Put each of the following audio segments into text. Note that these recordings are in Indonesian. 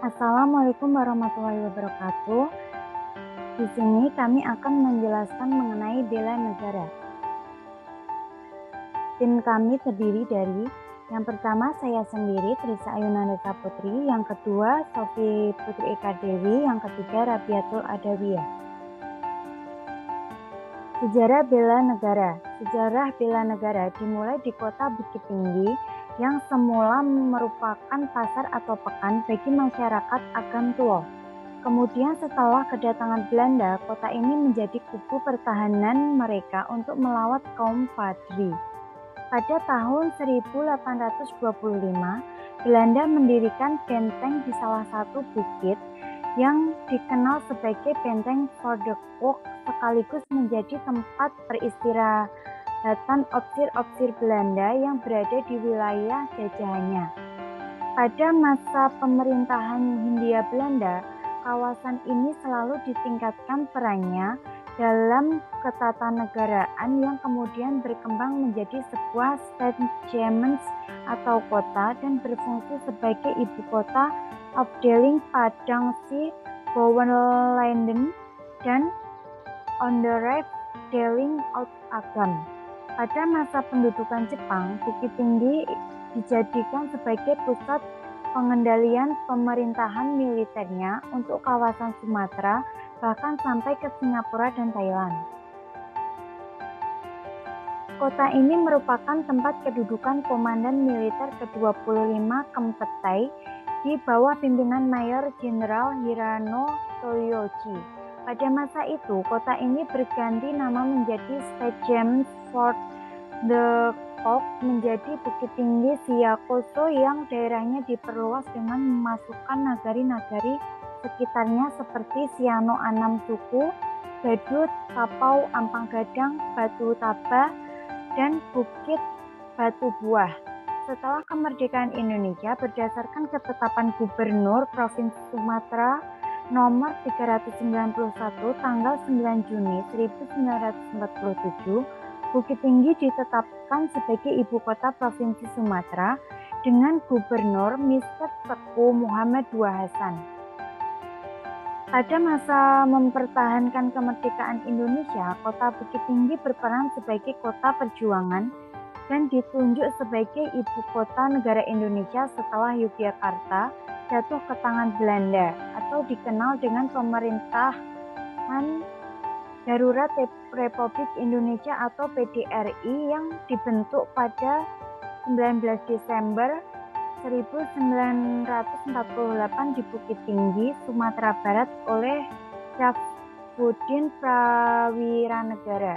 Assalamualaikum warahmatullahi wabarakatuh. Di sini kami akan menjelaskan mengenai bela negara. Tim kami terdiri dari yang pertama saya sendiri, Trisa Ayunandita Putri, yang kedua Sofi Putri Eka Dewi, yang ketiga Rabiatul Adawiyah. Sejarah bela negara. Sejarah bela negara dimulai di kota Bukit Tinggi yang semula merupakan pasar atau pekan bagi masyarakat Agam Tuo. Kemudian setelah kedatangan Belanda, kota ini menjadi kubu pertahanan mereka untuk melawan kaum Padri. Pada tahun 1825, Belanda mendirikan benteng di salah satu bukit yang dikenal sebagai Benteng Voordeur, sekaligus menjadi tempat peristirahatan ofisir-ofisir Belanda yang berada di wilayah jajahannya. Pada masa pemerintahan Hindia Belanda, kawasan ini selalu ditingkatkan perannya dalam ketatanegaraan yang kemudian berkembang menjadi sebuah stadsgemeente atau kota dan berfungsi sebagai ibu kota afdeling Padangsi, Bouwelanden, dan Onderafdeling Oud-Agam. Pada masa pendudukan Jepang, Bukit Tinggi dijadikan sebagai pusat pengendalian pemerintahan militernya untuk kawasan Sumatera, bahkan sampai ke Singapura dan Thailand. Kota ini merupakan tempat kedudukan Komandan Militer ke-25 Kempetai di bawah pimpinan Mayor Jenderal Hirano Toyoichi. Pada masa itu, kota ini berganti nama menjadi Stadgemeente Voordeur menjadi Bukit Tinggi Siakoso yang daerahnya diperluas dengan memasukkan nagari-nagari sekitarnya seperti Siano Anam Suku, Badut, Tapau, Ampang Gadang, Batu Taba, dan Bukit Batu Buah. Setelah kemerdekaan Indonesia berdasarkan ketetapan Gubernur Provinsi Sumatera nomor 391 tanggal 9 Juni 1947, Bukit Tinggi ditetapkan sebagai ibu kota Provinsi Sumatera dengan Gubernur Mr. Teku Muhammad II Hasan. Pada masa mempertahankan kemerdekaan Indonesia, kota Bukit Tinggi berperan sebagai kota perjuangan dan ditunjuk sebagai ibu kota negara Indonesia setelah Yogyakarta jatuh ke tangan Belanda atau dikenal dengan Pemerintahan Darurat Republik Indonesia atau PDRI yang dibentuk pada 19 Desember 1948 di Bukit Tinggi, Sumatera Barat oleh Syafruddin Prawiranegara.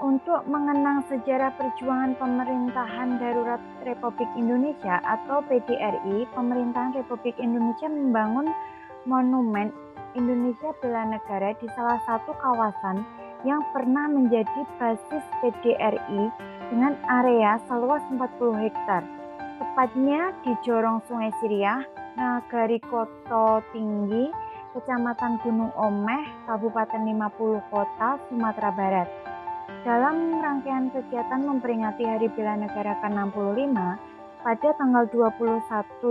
Untuk mengenang sejarah perjuangan Pemerintahan Darurat Republik Indonesia atau PDRI, Pemerintahan Republik Indonesia membangun Monumen Indonesia Bela Negara di salah satu kawasan yang pernah menjadi basis PDRI dengan area seluas 40 hektar, tepatnya di Jorong Sungai Siriah, Nagari Koto Tinggi, Kecamatan Gunung Omeh, Kabupaten 50 Kota, Sumatera Barat. Dalam rangkaian kegiatan memperingati Hari Bela Negara ke-65, pada tanggal 21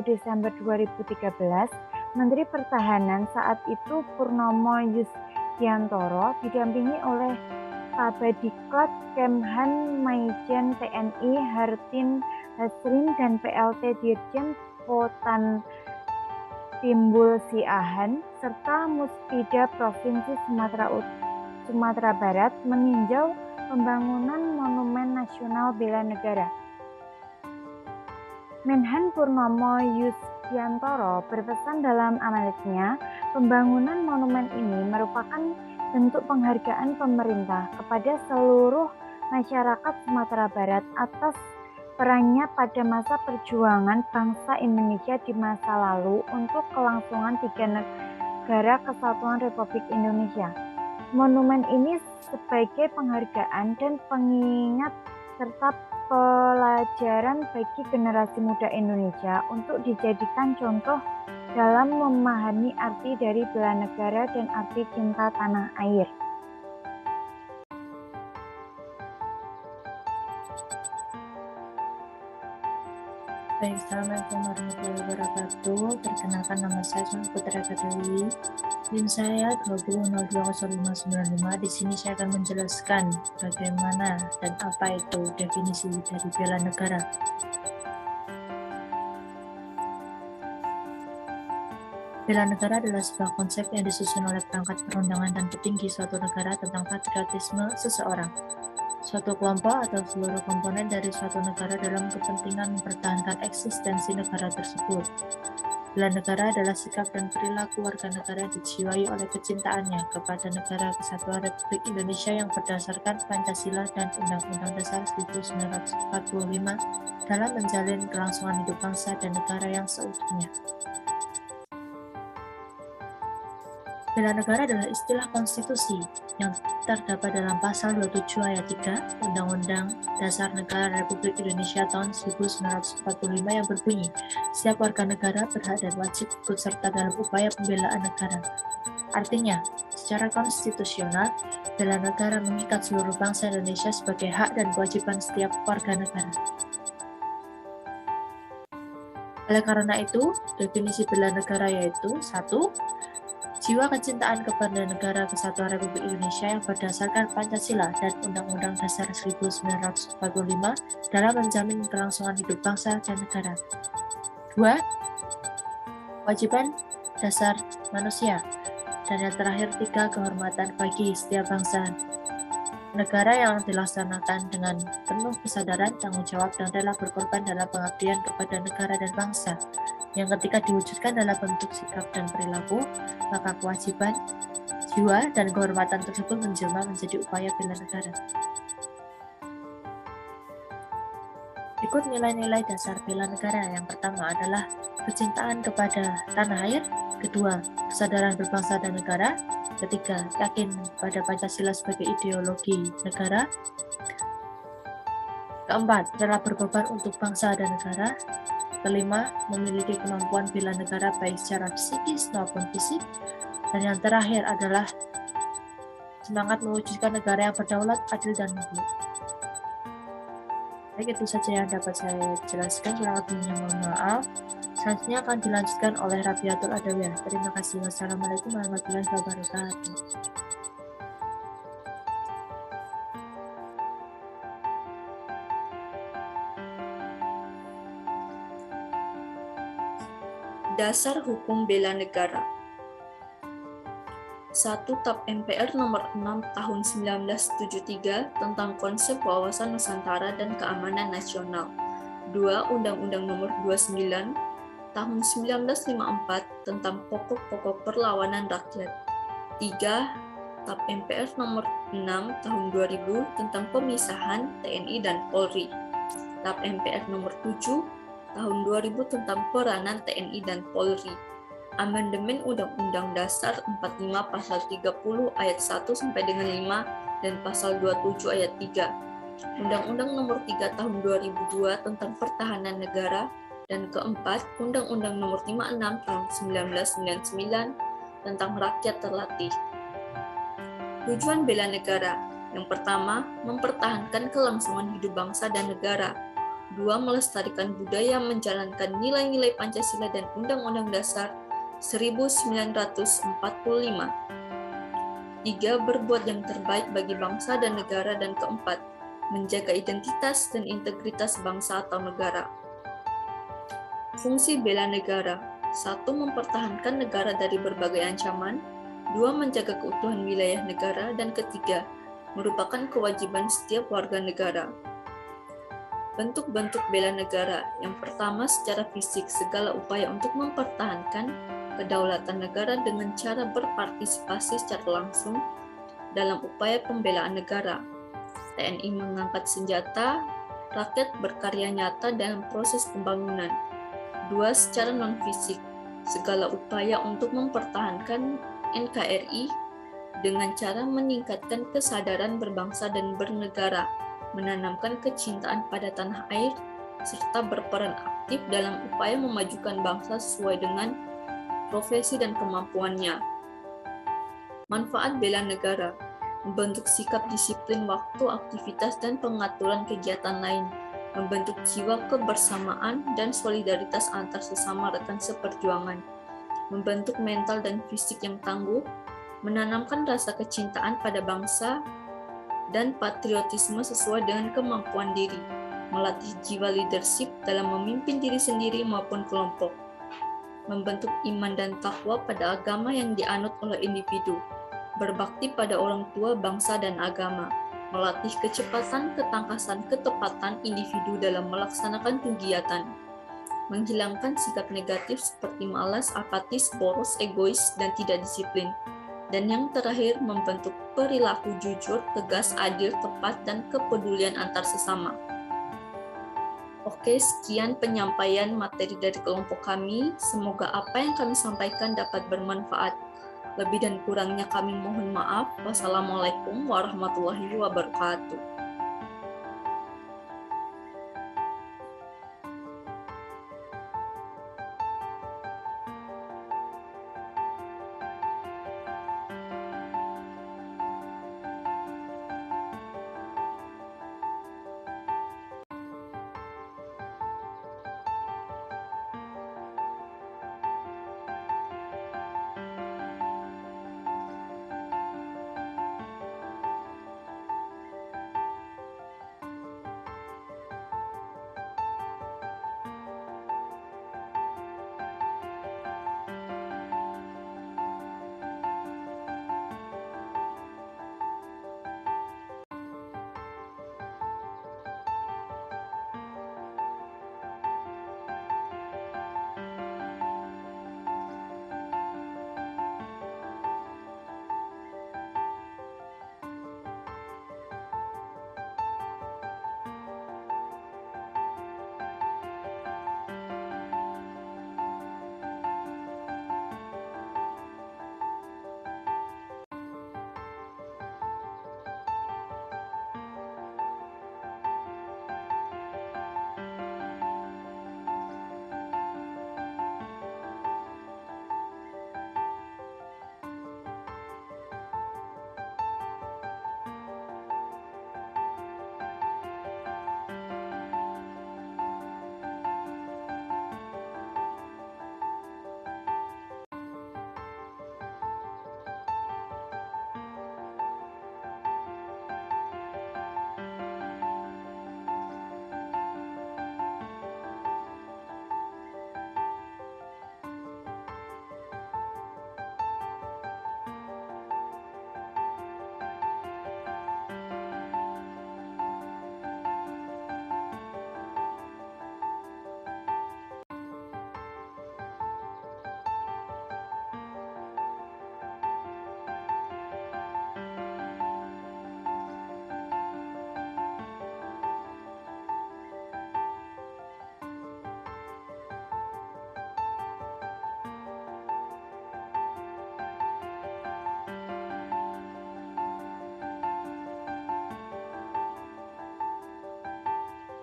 Desember 2013, Menteri Pertahanan saat itu Purnomo Yusdiantoro didampingi oleh Kabadiklat Kemhan Maijen TNI Hartin Hasrin dan PLT Dirjen Potan Timbul Siahan serta Muspida Provinsi Sumatera Barat meninjau pembangunan Monumen Nasional Bela Negara. Menhan Purnomo Yusdiantoro berpesan dalam amanatnya, pembangunan monumen ini merupakan bentuk penghargaan pemerintah kepada seluruh masyarakat Sumatera Barat atas perannya pada masa perjuangan bangsa Indonesia di masa lalu untuk kelangsungan 3 negara kesatuan Republik Indonesia. Monumen ini sebagai penghargaan dan pengingat serta pelajaran bagi generasi muda Indonesia untuk dijadikan contoh dalam memahami arti dari bela negara dan arti cinta tanah air. Baik, Assalamualaikum warahmatullahi wabarakatuh. Perkenalkan, nama saya Putra Kadawi. NIM saya 20020595. Di sini saya akan menjelaskan bagaimana dan apa itu definisi dari bela negara. Bela negara adalah sebuah konsep yang disusun oleh perangkat perundangan dan petinggi suatu negara tentang patriotisme seseorang, suatu kelompok atau seluruh komponen dari suatu negara dalam kepentingan mempertahankan eksistensi negara tersebut. Bela negara adalah sikap dan perilaku warga negara yang dijiwai oleh kecintaannya kepada Negara Kesatuan Republik Indonesia yang berdasarkan Pancasila dan Undang-Undang Dasar 1945 dalam menjalin kelangsungan hidup bangsa dan negara yang seutuhnya. Bela negara adalah istilah konstitusi yang terdapat dalam pasal 27 ayat 3 Undang-Undang Dasar Negara Republik Indonesia tahun 1945 yang berbunyi, setiap warga negara berhak dan wajib ikut serta dalam upaya pembelaan negara. Artinya, secara konstitusional, bela negara mengikat seluruh bangsa Indonesia sebagai hak dan kewajiban setiap warga negara. Oleh karena itu, definisi bela negara yaitu 1. Jiwa kecintaan kepada Negara Kesatuan Republik Indonesia yang berdasarkan Pancasila dan Undang-Undang Dasar 1945 dalam menjamin kelangsungan hidup bangsa dan negara. 2. Kewajiban dasar manusia. Dan yang terakhir 3. Kehormatan bagi setiap bangsa negara yang dilaksanakan dengan penuh kesadaran, tanggung jawab, dan rela berkorban dalam pengabdian kepada negara dan bangsa, yang ketika diwujudkan dalam bentuk sikap dan perilaku, maka kewajiban, jiwa, dan kehormatan tersebut menjelma menjadi upaya bela negara. Berikut nilai-nilai dasar bela negara. Yang pertama adalah kecintaan kepada tanah air, kedua, kesadaran berbangsa dan negara, ketiga, yakin pada Pancasila sebagai ideologi negara, keempat, rela berkorban untuk bangsa dan negara, kelima, memiliki kemampuan bela negara baik secara psikis maupun fisik, dan yang terakhir adalah semangat mewujudkan negara yang berdaulat, adil, dan makmur. Baik, itu saja yang dapat saya jelaskan, kurang lebihnya mohon maaf. Selanjutnya akan dilanjutkan oleh Rabiatul Adawiyah. Terima kasih. Wassalamualaikum warahmatullahi wabarakatuh. Dasar Hukum Bela Negara. 1. TAP MPR nomor 6 tahun 1973 tentang konsep wawasan Nusantara dan keamanan nasional. 2. Undang-Undang nomor 29 tahun 1954 tentang pokok-pokok perlawanan rakyat. 3. TAP MPR nomor 6 tahun 2000 tentang pemisahan TNI dan Polri. TAP MPR nomor 7 tahun 2000 tentang peranan TNI dan Polri. Amandemen Undang-Undang Dasar 45 pasal 30 ayat 1 sampai dengan 5 dan pasal 27 ayat 3. Undang-Undang nomor 3 tahun 2002 tentang pertahanan negara, dan keempat, Undang-Undang nomor 56 tahun 1999 tentang rakyat terlatih. Tujuan bela negara. Yang pertama, mempertahankan kelangsungan hidup bangsa dan negara. 2. Melestarikan budaya, menjalankan nilai-nilai Pancasila dan Undang-Undang Dasar 1945. 3. Berbuat yang terbaik bagi bangsa dan negara. Dan keempat, menjaga identitas dan integritas bangsa atau negara. Fungsi bela negara. 1. Mempertahankan negara dari berbagai ancaman. 2. Menjaga keutuhan wilayah negara. Dan ketiga, merupakan kewajiban setiap warga negara. Bentuk-bentuk bela negara. Yang pertama, secara fisik, segala upaya untuk mempertahankan kedaulatan negara dengan cara berpartisipasi secara langsung dalam upaya pembelaan negara. TNI mengangkat senjata, rakyat berkarya nyata dalam proses pembangunan. 2. Secara non-fisik, segala upaya untuk mempertahankan NKRI dengan cara meningkatkan kesadaran berbangsa dan bernegara, menanamkan kecintaan pada tanah air, serta berperan aktif dalam upaya memajukan bangsa sesuai dengan profesi dan kemampuannya. Manfaat bela negara. Membentuk sikap disiplin waktu, aktivitas, dan pengaturan kegiatan lain. membentuk jiwa kebersamaan dan solidaritas antar sesama rekan seperjuangan, membentuk mental dan fisik yang tangguh, menanamkan rasa kecintaan pada bangsa dan patriotisme sesuai dengan kemampuan diri, melatih jiwa leadership dalam memimpin diri sendiri maupun kelompok, membentuk iman dan takwa pada agama yang dianut oleh individu, berbakti pada orang tua, bangsa, dan agama, melatih kecepatan, ketangkasan, ketepatan individu dalam melaksanakan kegiatan, menghilangkan sikap negatif seperti malas, apatis, boros, egois, dan tidak disiplin, dan yang terakhir membentuk perilaku jujur, tegas, adil, tepat, dan kepedulian antar sesama. Oke, sekian penyampaian materi dari kelompok kami. Semoga apa yang kami sampaikan dapat bermanfaat. Lebih dan kurangnya kami mohon maaf. Wassalamualaikum warahmatullahi wabarakatuh.